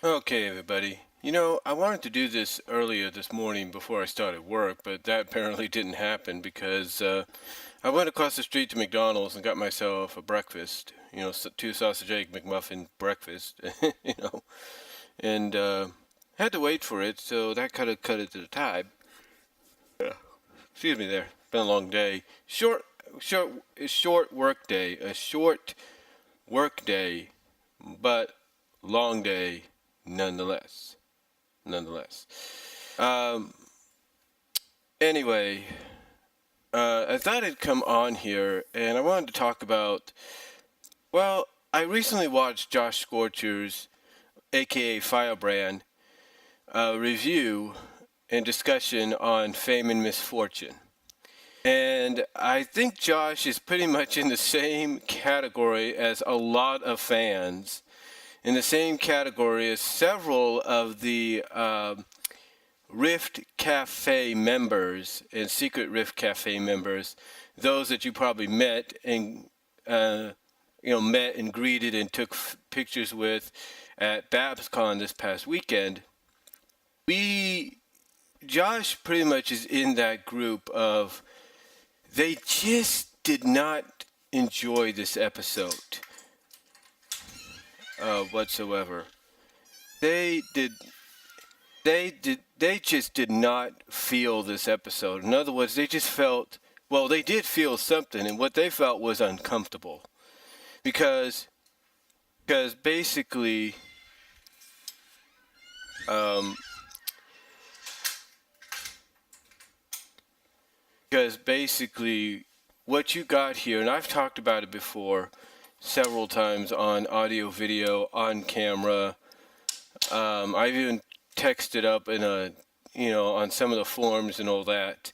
Okay, everybody. You know, I wanted to do this earlier this morning before I started work, but that apparently didn't happen because I went across the street to McDonald's and got myself a breakfast. You know, two sausage egg McMuffin breakfast. You know, and had to wait for it, so that kind of cut it to the time. Excuse me, there. Been a long day. Short work day. A short work day, but long day nonetheless. Nonetheless. Um, anyway, I thought I'd come on here and I wanted to talk about. Well, I recently watched JoshScorcher's, aka Firebrand, review and discussion on Fame and Misfortune. And I think Josh is pretty much in the same category as a lot of fans, in the same category as several of the Rift Cafe members and Secret Rift Cafe members, those that you probably met and met and greeted and took pictures with at BabsCon this past weekend. Josh pretty much is in that group of they just did not enjoy this episode whatsoever. They just did not feel this episode. In other words, they just felt, well, they did feel something, and what they felt was uncomfortable. Because basically, what you got here, and I've talked about it before several times on audio, video, on camera. I've even texted up in on some of the forums and all that.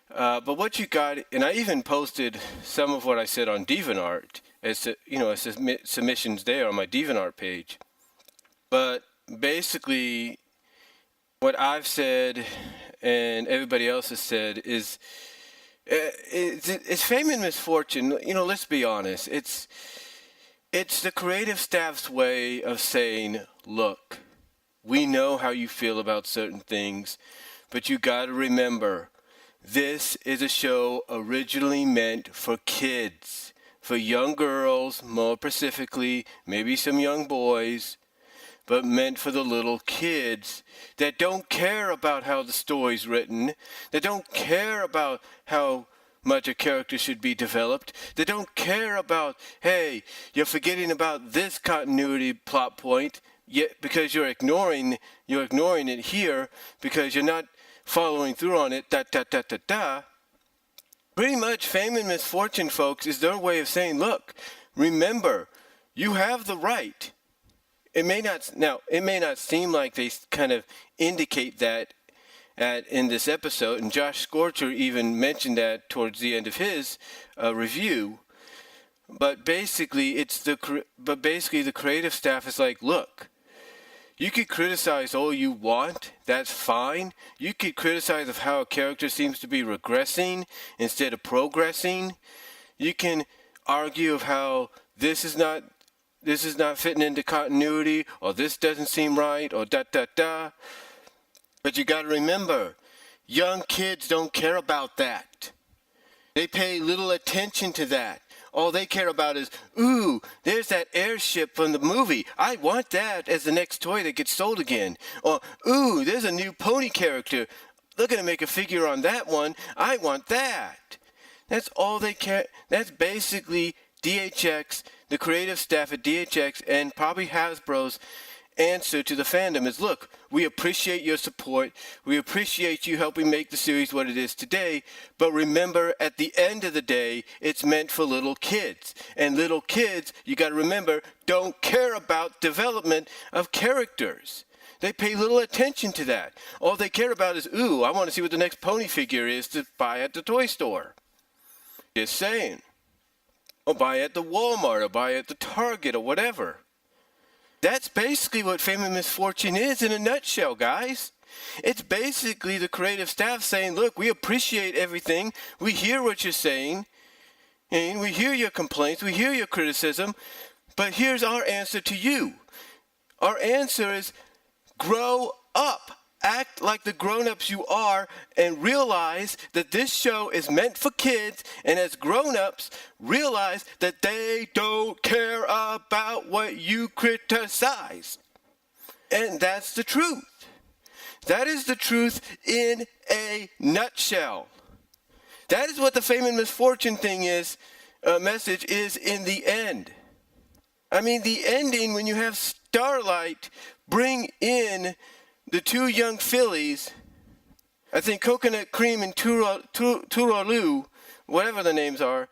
But what you got, and I even posted some of what I said on DeviantArt as submissions there on my DeviantArt page. But basically, what I've said and everybody else has said is it's Fame and Misfortune. You know, let's be honest. It's the creative staff's way of saying, look, we know how you feel about certain things, but you got to remember, this is a show originally meant for kids, for young girls, more specifically, maybe some young boys, but meant for the little kids that don't care about how the story's written, that don't care about how much a character should be developed, that don't care about, hey, you're forgetting about this continuity plot point, yet because you're ignoring it here because you're not following through on it, Pretty much Fame and Misfortune, folks, is their way of saying, look, remember, you have the right. It may not seem like they kind of indicate that in this episode, and JoshScorcher even mentioned that towards the end of his review. But basically, the creative staff is like, look, you could criticize all you want. That's fine. You could criticize of how a character seems to be regressing instead of progressing. You can argue of how this is not fitting into continuity, or this doesn't seem right, or But you got to remember, young kids don't care about that. They pay little attention to that. All they care about is, ooh, there's that airship from the movie. I want that as the next toy that gets sold again. Or, ooh, there's a new pony character. They're going to make a figure on that one. I want that. That's all they care. That's basically DHX, the creative staff at DHX, and probably Hasbro's answer to the fandom is, look, we appreciate your support. We appreciate you helping make the series what it is today. But remember, at the end of the day, it's meant for little kids. And little kids, you got to remember, don't care about development of characters. They pay little attention to that. All they care about is, ooh, I want to see what the next pony figure is to buy at the toy store. Just saying. Or buy at the Walmart, or buy at the Target, or whatever. That's basically what Fame and Misfortune is in a nutshell, guys. It's basically the creative staff saying, look, we appreciate everything. We hear what you're saying. And we hear your complaints. We hear your criticism. But here's our answer to you. Our answer is grow up. Act like the grown-ups you are and realize that this show is meant for kids, and as grown-ups, realize that they don't care about what you criticize. And that's the truth. That is the truth in a nutshell. That is what the fame and misfortune thing is, message is in the end. I mean, the ending when you have Starlight bring in the two young fillies, I think Coconut Cream and Turaloo, whatever the names are,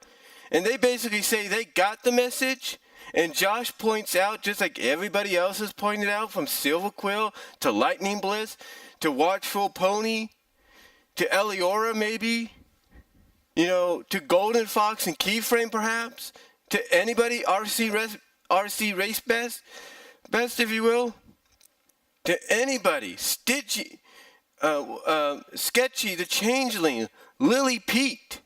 and they basically say they got the message, and Josh points out, just like everybody else has pointed out, from Silver Quill to Lightning Bliss to Watchful Pony to Eliora maybe, to Golden Fox and Keyframe perhaps, to anybody, RC Race Best if you will, to anybody, Sketchy the Changeling, Lily Pete,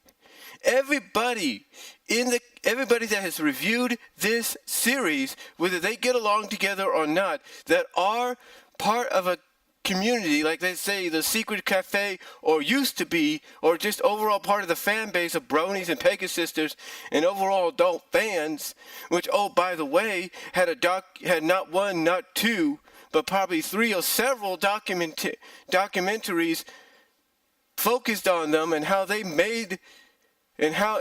everybody that has reviewed this series, whether they get along together or not, that are part of a community, like they say, the Secret Cafe, or used to be, or just overall part of the fan base of Bronies and Pegasisters and overall adult fans, which, oh, by the way, had not one, not two, but probably three or several documentaries focused on them and how they made, and how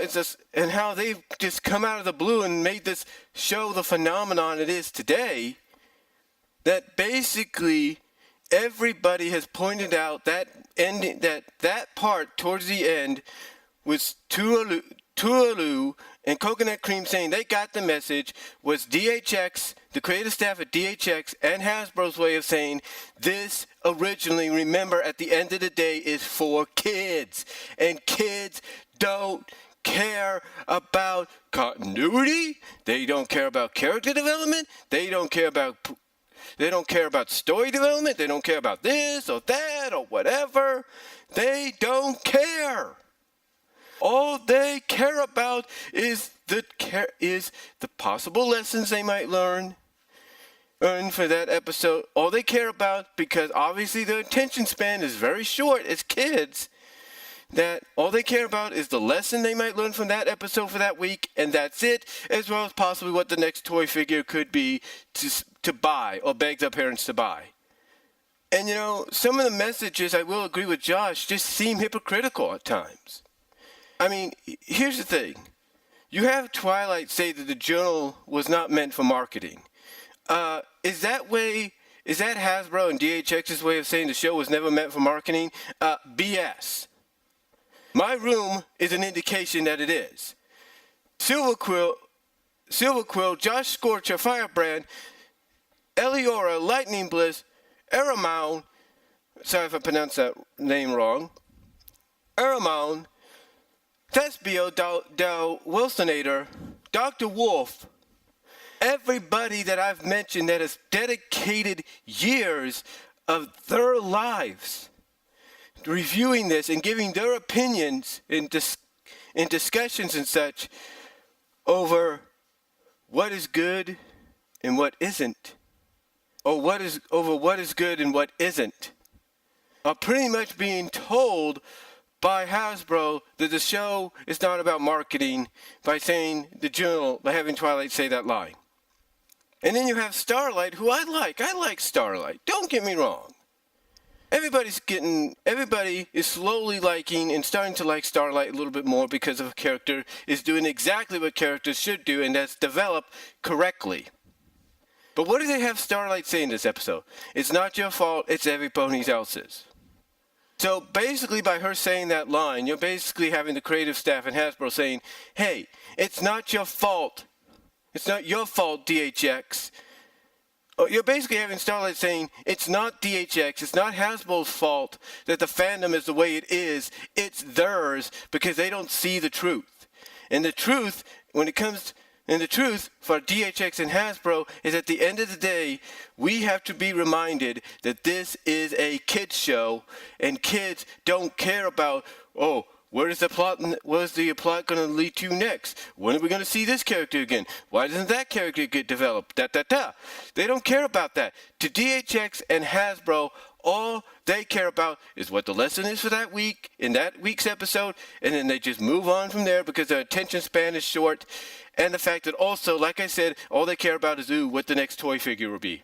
they've just come out of the blue and made this show the phenomenon it is today. That basically everybody has pointed out that ending, that part towards the end was Turaloo and Coconut Cream saying they got the message, was DHX, the creative staff at DHX and Hasbro's way of saying this originally, remember, at the end of the day, is for kids. And kids don't care about continuity. They don't care about character development. They don't care about story development. They don't care about this or that or whatever. They don't care. All they care about is the possible lessons they might learn for that episode. All they care about, because obviously their attention span is very short as kids, that all they care about is the lesson they might learn from that episode for that week, and that's it, as well as possibly what the next toy figure could be to buy or beg their parents to buy. And some of the messages, I will agree with Josh, just seem hypocritical at times. I mean, here's the thing. You have Twilight say that the journal was not meant for marketing. Is that Hasbro and DHX's way of saying the show was never meant for marketing? BS. My room is an indication that it is. Silver Quill, JoshScorcher, Firebrand, Eliora, Lightning Bliss, Aramon, sorry if I pronounced that name wrong, Aramon, Thespio, Del Wilsonator, Dr. Wolf, everybody that I've mentioned that has dedicated years of their lives reviewing this and giving their opinions in discussions and such over what is good and what isn't, or what is good and what isn't, are pretty much being told by Hasbro that the show is not about marketing by saying the journal, by having Twilight say that line. And then you have Starlight, who I like. I like Starlight. Don't get me wrong. Everybody is slowly liking and starting to like Starlight a little bit more because of a character is doing exactly what characters should do, and that's developed correctly. But what do they have Starlight say in this episode? It's not your fault, it's everybody else's. So basically by her saying that line, you're basically having the creative staff and Hasbro saying, hey, it's not your fault. It's not your fault, DHX. You're basically having Starlight saying, it's not DHX, it's not Hasbro's fault that the fandom is the way it is. It's theirs because they don't see the truth. And the truth, the truth for DHX and Hasbro is at the end of the day, we have to be reminded that this is a kids show, and kids don't care about, Where's the plot going to lead to next? When are we going to see this character again? Why doesn't that character get developed? They don't care about that. To DHX and Hasbro, all they care about is what the lesson is for that week, in that week's episode, and then they just move on from there because their attention span is short. And the fact that also, like I said, all they care about is, what the next toy figure will be.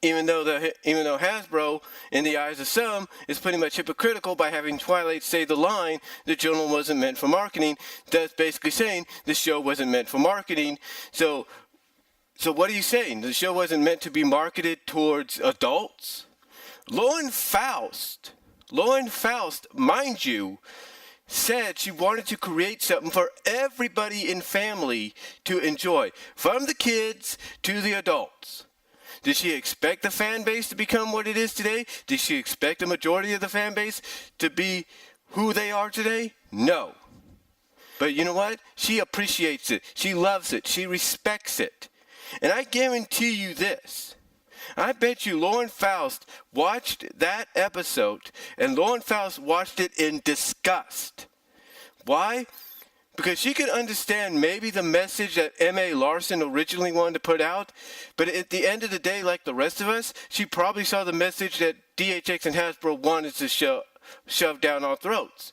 Even though Hasbro, in the eyes of some, is pretty much hypocritical by having Twilight say the line, the journal wasn't meant for marketing. That's basically saying the show wasn't meant for marketing. So what are you saying? The show wasn't meant to be marketed towards adults? Lauren Faust, mind you, said she wanted to create something for everybody in family to enjoy, from the kids to the adults. Did she expect the fan base to become what it is today? Did she expect the majority of the fan base to be who they are today? No. But you know what? She appreciates it. She loves it. She respects it. And I guarantee you this. I bet you Lauren Faust watched that episode, and Lauren Faust watched it in disgust. Why? Because she could understand maybe the message that M.A. Larson originally wanted to put out, but at the end of the day, like the rest of us, she probably saw the message that DHX and Hasbro wanted to shove down our throats.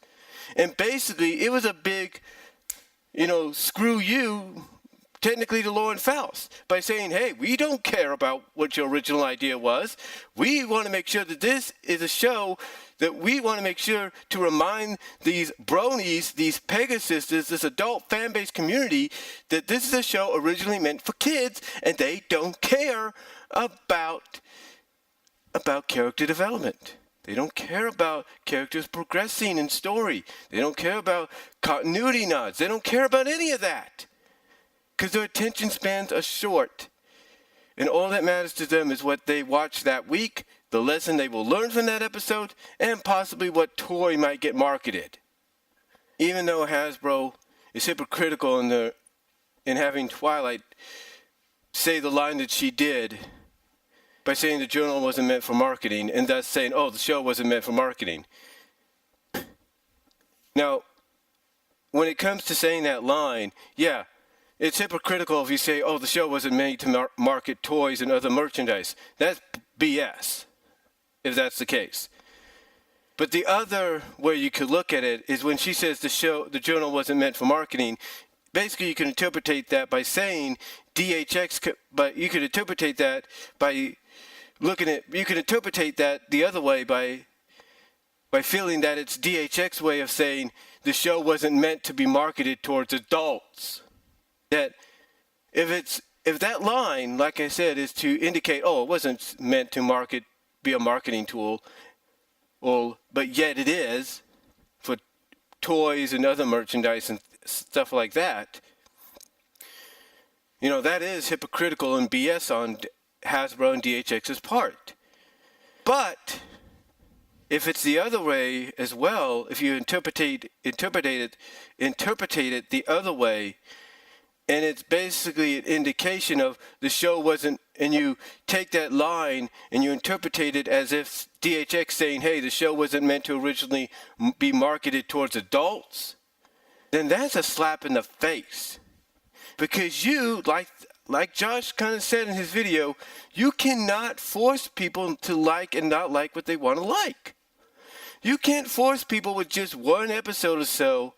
And basically, it was a big, screw you, technically, to Lauren Faust, by saying, hey, we don't care about what your original idea was. We want to make sure that this is a show that we want to make sure to remind these bronies, these Pegasuses, this adult fan base community, that this is a show originally meant for kids, and they don't care about character development. They don't care about characters progressing in story. They don't care about continuity nods. They don't care about any of that, because their attention spans are short. And all that matters to them is what they watch that week, the lesson they will learn from that episode, and possibly what toy might get marketed. Even though Hasbro is hypocritical in having Twilight say the line that she did by saying the journal wasn't meant for marketing, and thus saying, the show wasn't meant for marketing. Now, when it comes to saying that line, yeah, it's hypocritical if you say, the show wasn't made to market toys and other merchandise. That's BS, if that's the case. But the other way you could look at it is when she says the journal wasn't meant for marketing. Basically, you can interpret that by saying DHX, but you could interpret that by you can interpret that the other way by feeling that it's DHX way of saying the show wasn't meant to be marketed towards adults. That if that line, like I said, is to indicate, it wasn't meant to be a marketing tool, but yet it is for toys and other merchandise and stuff like that, that is hypocritical and BS on Hasbro and DHX's part. But if it's the other way as well, if you interpret it the other way, and it's basically an indication of the show wasn't, and you take that line and you interpret it as if DHX saying, hey, the show wasn't meant to originally be marketed towards adults, then that's a slap in the face. Because you, like Josh kind of said in his video, you cannot force people to like and not like what they want to like. You can't force people with just one episode or so,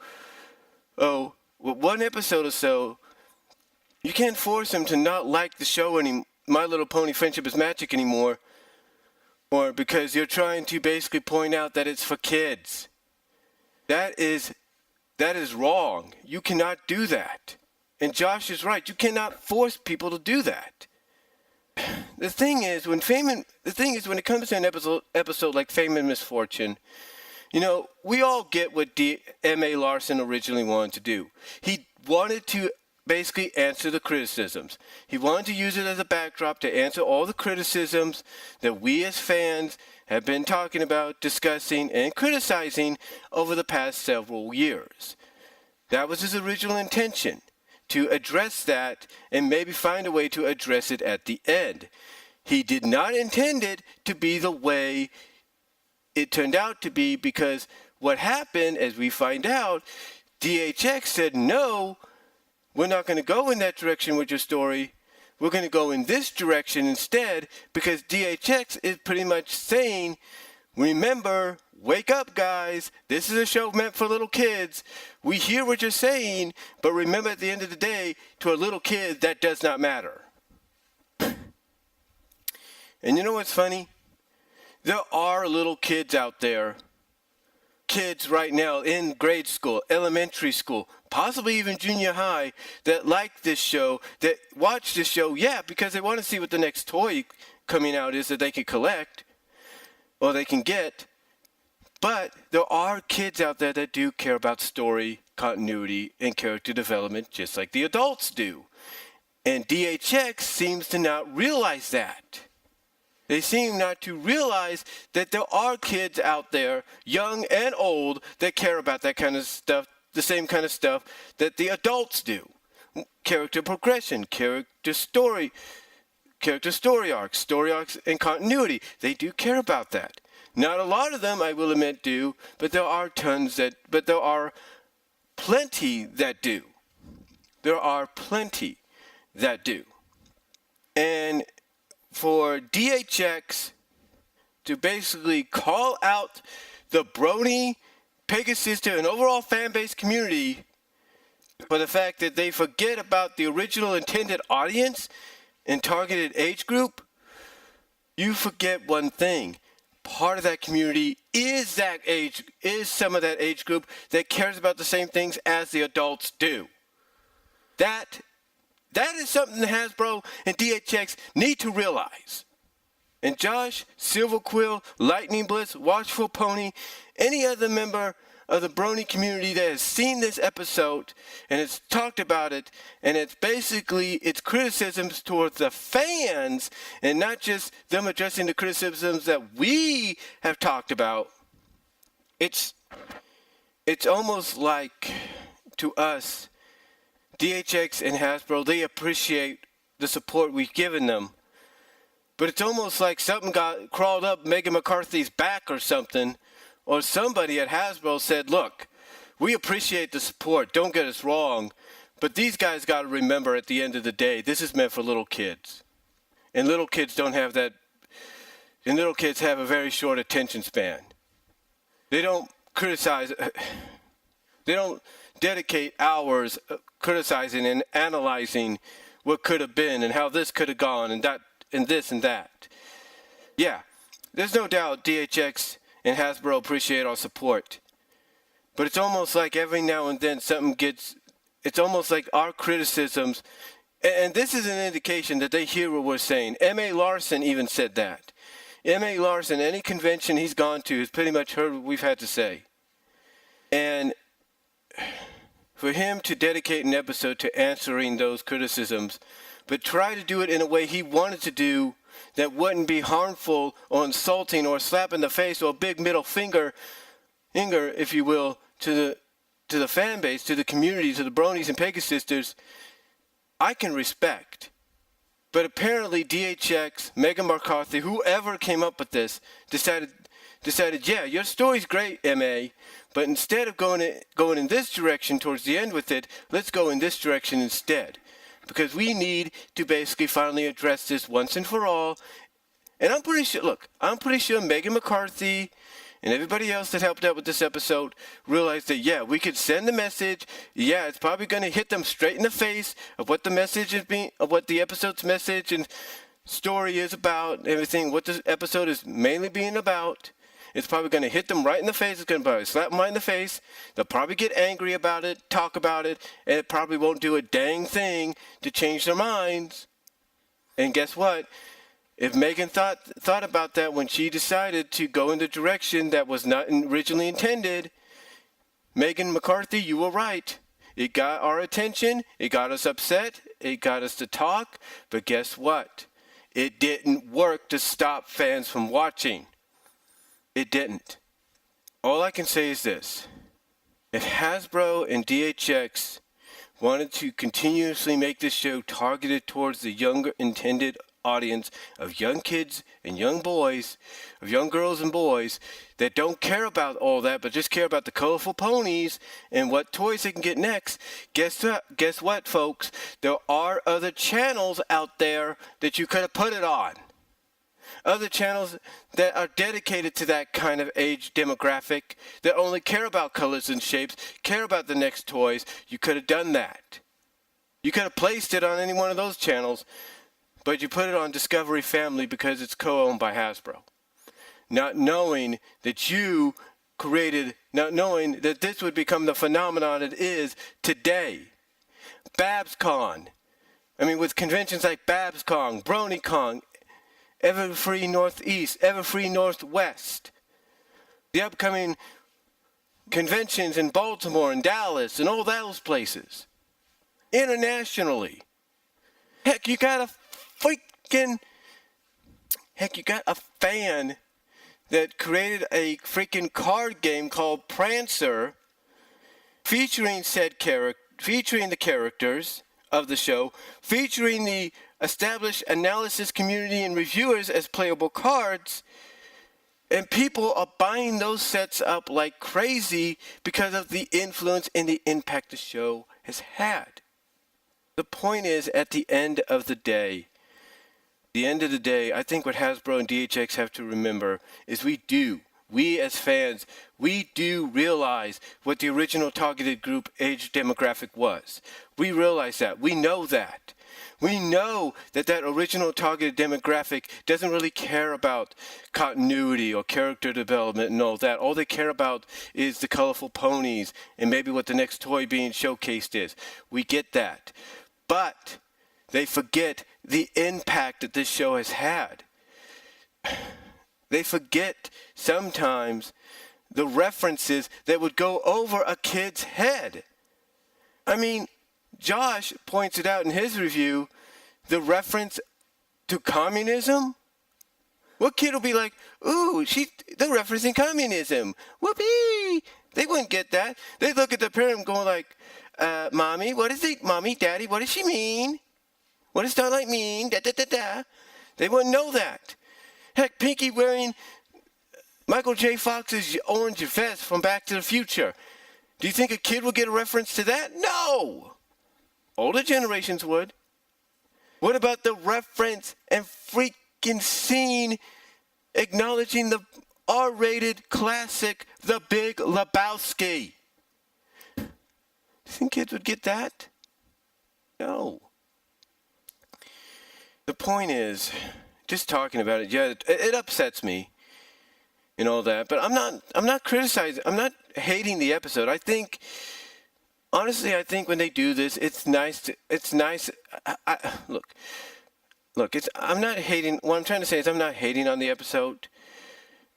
you can't force them to not like the show My Little Pony Friendship is Magic anymore, or because you're trying to basically point out that it's for kids. That is wrong. You cannot do that. And Josh is right. You cannot force people to do that. The thing is, when it comes to an episode like Fame and Misfortune, we all get what M.A. Larson originally wanted to do. He wanted to basically answer the criticisms. He wanted to use it as a backdrop to answer all the criticisms that we as fans have been talking about, discussing, and criticizing over the past several years. That was his original intention, to address that and maybe find a way to address it at the end. He did not intend it to be the way it turned out to be, because what happened, as we find out, DHX said, no, we're not going to go in that direction with your story. We're going to go in this direction instead, because DHX is pretty much saying, remember, wake up, guys. This is a show meant for little kids. We hear what you're saying, but remember, at the end of the day, to a little kid, that does not matter. And you know what's funny? There are little kids out there, kids right now in grade school, elementary school, possibly even junior high, that like this show, that watch this show, because they want to see what the next toy coming out is that they can collect or they can get. But there are kids out there that do care about story, continuity, and character development just like the adults do. And DHX seems to not realize that. They seem not to realize that there are kids out there, young and old, that care about that kind of stuff, the same kind of stuff that the adults do. Character progression, character story arcs, and continuity. They do care about that. Not a lot of them, I will admit, do, but there are plenty that do. There are plenty that do. And for DHX to basically call out the Brony, Pegasus, and overall fan base community for the fact that they forget about the original intended audience and targeted age group, you forget one thing. Part of that community is some of that age group that cares about the same things as the adults do. That is something that Hasbro and DHX need to realize. And Josh, Silver Quill, Lightning Blitz, Watchful Pony, any other member of the Brony community that has seen this episode and has talked about it, and it's basically its criticisms towards the fans and not just them addressing the criticisms that we have talked about. It's almost like, to us, DHX and Hasbro, they appreciate the support we've given them. But it's almost like something crawled up Megan McCarthy's back or something. Or somebody at Hasbro said, look, we appreciate the support, don't get us wrong, but these guys got to remember at the end of the day, this is meant for little kids. And little kids don't have that, and little kids have a very short attention span. They don't dedicate hours criticizing and analyzing what could have been and how this could have gone and that and this and that. Yeah, there's no doubt DHX and Hasbro appreciate our support. But it's almost like every now and then it's almost like our criticisms, and this is an indication that they hear what we're saying. M.A. Larson even said that. M.A. Larson, any convention he's gone to, has pretty much heard what we've had to say. And for him to dedicate an episode to answering those criticisms, but try to do it in a way he wanted to do that wouldn't be harmful or insulting or slap in the face or a big middle finger, if you will, to the fan base, to the community, to the Bronies and Pegasisters, I can respect. But apparently DHX, Megan McCarthy, whoever came up with this, decided, yeah, your story's great, M.A., but instead of going in this direction towards the end with it, let's go in this direction instead. Because we need to basically finally address this once and for all. And I'm pretty sure Megan McCarthy and everybody else that helped out with this episode realized that, yeah, we could send the message. Yeah, it's probably going to hit them straight in the face of what the message is of what the episode's message and story is about, everything, what this episode is mainly being about. It's probably going to hit them right in the face. It's going to probably slap them right in the face. They'll probably get angry about it, talk about it, and it probably won't do a dang thing to change their minds. And guess what? If Megan thought about that when she decided to go in the direction that was not originally intended, Megan McCarthy, you were right. It got our attention. It got us upset. It got us to talk. But guess what? It didn't work to stop fans from watching. It didn't. All I can say is this. If Hasbro and DHX wanted to continuously make this show targeted towards the younger intended audience of young kids and young boys, of young girls and boys that don't care about all that, but just care about the colorful ponies and what toys they can get next. Guess what, folks? There are other channels out there that you could have put it on. Other channels that are dedicated to that kind of age demographic, that only care about colors and shapes, care about the next toys. You could have done that. You could have placed it on any one of those channels, but you put it on Discovery Family because it's co-owned by Hasbro. Not knowing that not knowing that this would become the phenomenon it is today. BabsCon. I mean, with conventions like BabsCon, BronyCon, Everfree Northeast, Everfree Northwest. The upcoming conventions in Baltimore and Dallas and all those places. Internationally. Heck, you got a fan that created a freaking card game called Prancer, featuring the characters of the show, featuring the established analysis community and reviewers as playable cards, and people are buying those sets up like crazy because of the influence and the impact the show has had. The point is, at the end of the day, I think what Hasbro and DHX have to remember is we as fans, we do realize what the original targeted group age demographic was. We realize that. We know that. We know that original targeted demographic doesn't really care about continuity or character development and all that. All they care about is the colorful ponies and maybe what the next toy being showcased is. We get that. But they forget the impact that this show has had. They forget sometimes the references that would go over a kid's head. I mean, Josh points it out in his review, the reference to communism. What kid will be like, ooh, they're referencing communism. Whoopee! They wouldn't get that. They look at the parent going like, Mommy, Mommy, Daddy, what does she mean? What does Starlight mean? Da da da da. They wouldn't know that. Heck, Pinky wearing Michael J. Fox's orange vest from Back to the Future. Do you think a kid would get a reference to that? No! Older generations would. What about the reference and freaking scene acknowledging the R-rated classic, The Big Lebowski? Do you think kids would get that? No. The point is, just talking about it, yeah, it upsets me and all that, but I'm not criticizing, I'm not hating the episode. Honestly, I think when they do this, it's nice. I'm not hating. What I'm trying to say is I'm not hating on the episode.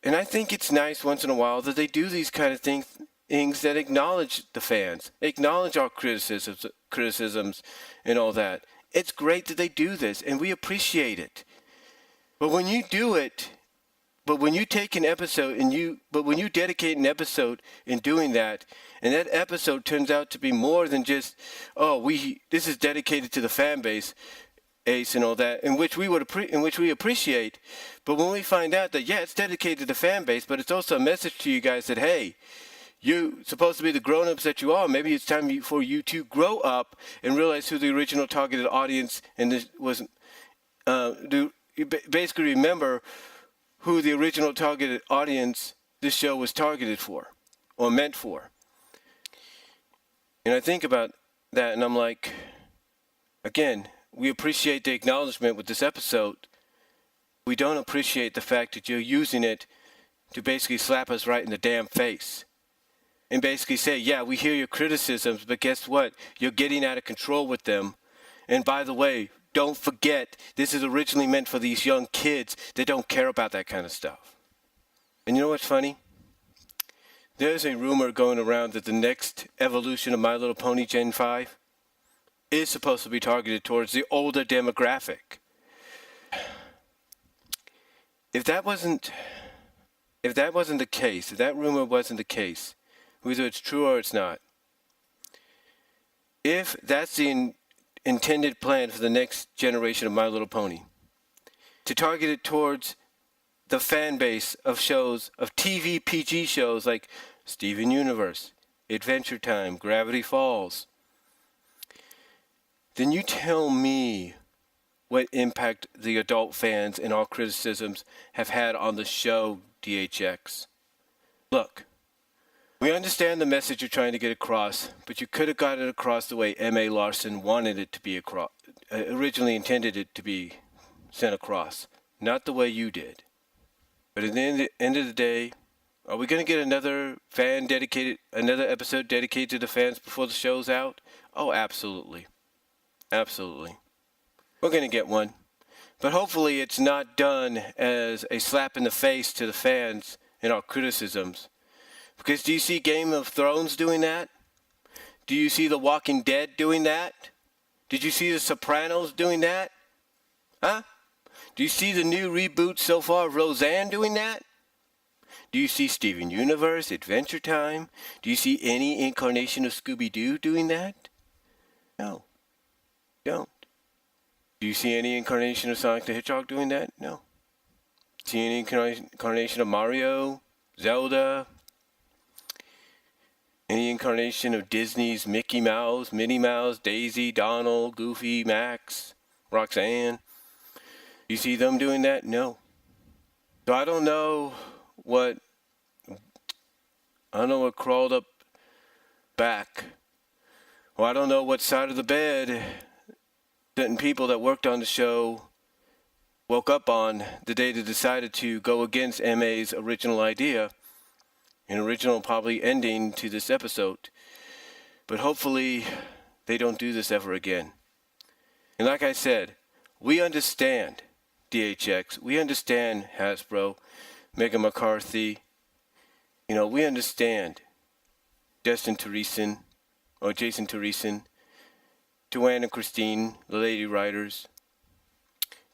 And I think it's nice once in a while that they do these kind of things that acknowledge the fans, acknowledge our criticisms and all that. It's great that they do this, and we appreciate it. But when you do it, when you take an episode when you dedicate an episode in doing that, and that episode turns out to be more than just, this is dedicated to the fan base, Ace and all that, in which we appreciate. But when we find out that, yeah, it's dedicated to the fan base, but it's also a message to you guys that, hey, you're supposed to be the grown-ups that you are. Maybe it's time for you to grow up and realize who the original targeted audience and this was. Basically, remember who the original targeted audience this show was targeted for or meant for. And I think about that, and I'm like, again, we appreciate the acknowledgement with this episode. We don't appreciate the fact that you're using it to basically slap us right in the damn face. And basically say, yeah, we hear your criticisms, but guess what? You're getting out of control with them. And by the way, don't forget, this is originally meant for these young kids that don't care about that kind of stuff. And you know what's funny? There's a rumor going around that the next evolution of My Little Pony Gen 5 is supposed to be targeted towards the older demographic. If that wasn't the case, if that rumor wasn't the case, whether it's true or it's not, if that's the intended plan for the next generation of My Little Pony, to target it towards the fan base of shows, of TV PG shows like Steven Universe, Adventure Time, Gravity Falls, then you tell me what impact the adult fans and all criticisms have had on the show, DHX. Look, we understand the message you're trying to get across, but you could have got it across the way M.A. Larson wanted it to be across, originally intended it to be sent across, not the way you did. But at the end of the day, are we going to get another episode dedicated to the fans before the show's out? Oh, absolutely. Absolutely. We're going to get one. But hopefully it's not done as a slap in the face to the fans and our criticisms. Because do you see Game of Thrones doing that? Do you see The Walking Dead doing that? Did you see The Sopranos doing that? Huh? Do you see the new reboot so far of Roseanne doing that? Do you see Steven Universe, Adventure Time? Do you see any incarnation of Scooby-Doo doing that? No. Don't. Do you see any incarnation of Sonic the Hedgehog doing that? No. See any incarnation of Mario, Zelda? Any incarnation of Disney's Mickey Mouse, Minnie Mouse, Daisy, Donald, Goofy, Max, Roxanne? Do you see them doing that? No. So I don't know what crawled up back. Or I don't know what side of the bed certain people that worked on the show woke up on the day they decided to go against MA's original idea, an original probably ending to this episode. But hopefully they don't do this ever again. And like I said, we understand DHX, we understand Hasbro, Megan McCarthy, we understand Jason Teresen, Joanne and Christine, the lady writers,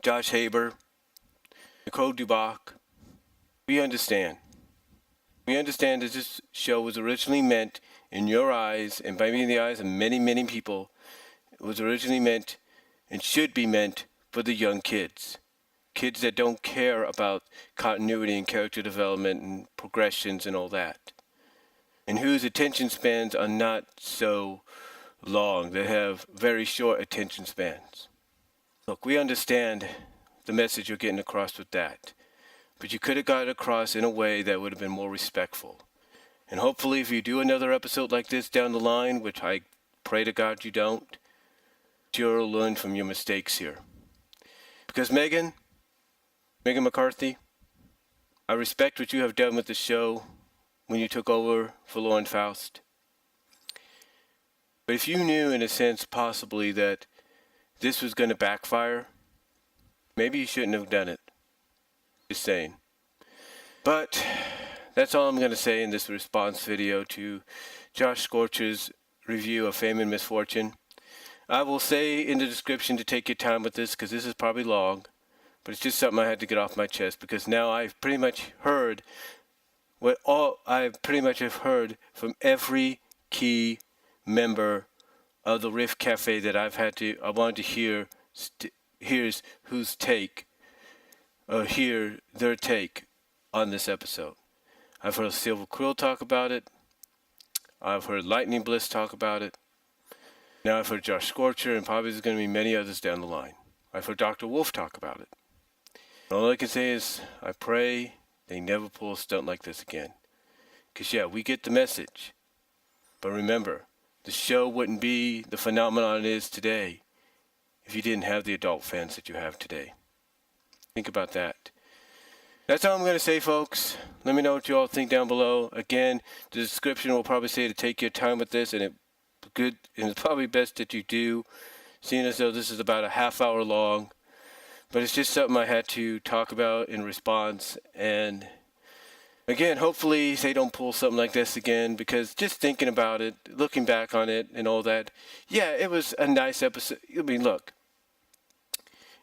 Josh Haber, Nicole Dubach. We understand. We understand that this show was originally meant, in your eyes, and by me in the eyes of many, many people, it was originally meant and should be meant for the young kids. Kids that don't care about continuity and character development and progressions and all that. And whose attention spans are not so long. They have very short attention spans. Look, we understand the message you're getting across with that. But you could have got it across in a way that would have been more respectful. And hopefully if you do another episode like this down the line, which I pray to God you don't, you'll learn from your mistakes here. Because Megan McCarthy, I respect what you have done with the show when you took over for Lauren Faust. But if you knew, in a sense, possibly that this was going to backfire, maybe you shouldn't have done it. Just saying. But that's all I'm going to say in this response video to JoshScorcher's review of Fame and Misfortune. I will say in the description to take your time with this, because this is probably long, but it's just something I had to get off my chest, because now I've pretty much heard from every key member of the Riff Cafe that I wanted to hear their take on this episode. I've heard Silver Quill talk about it. I've heard Lightning Bliss talk about it. Now I've heard JoshScorcher, and probably there's going to be many others down the line. I've heard Dr. Wolf talk about it. All I can say is, I pray they never pull a stunt like this again. Because yeah, we get the message. But remember, the show wouldn't be the phenomenon it is today if you didn't have the adult fans that you have today. Think about that. That's all I'm going to say, folks. Let me know what you all think down below. Again, the description will probably say to take your time with this, and it's probably best that you do, seeing as though this is about a half hour long. But it's just something I had to talk about in response. And again, hopefully they don't pull something like this again, because just thinking about it, looking back on it and all that, yeah, it was a nice episode. I mean, look,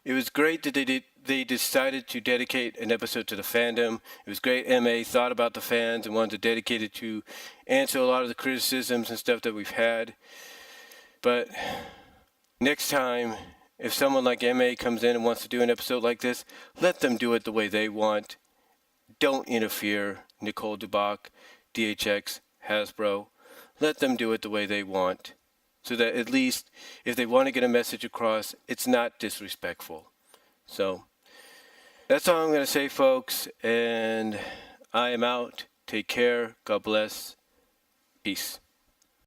it was great that they decided to dedicate an episode to the fandom. It was great MA thought about the fans and wanted to dedicate it to answer a lot of the criticisms and stuff that we've had. But next time, If someone like MA comes in and wants to do an episode like this, let them do it the way they want. Don't interfere. Nicole Dubach, DHX, Hasbro. Let them do it the way they want. So that at least if they want to get a message across, it's not disrespectful. So that's all I'm going to say, folks. And I am out. Take care. God bless. Peace.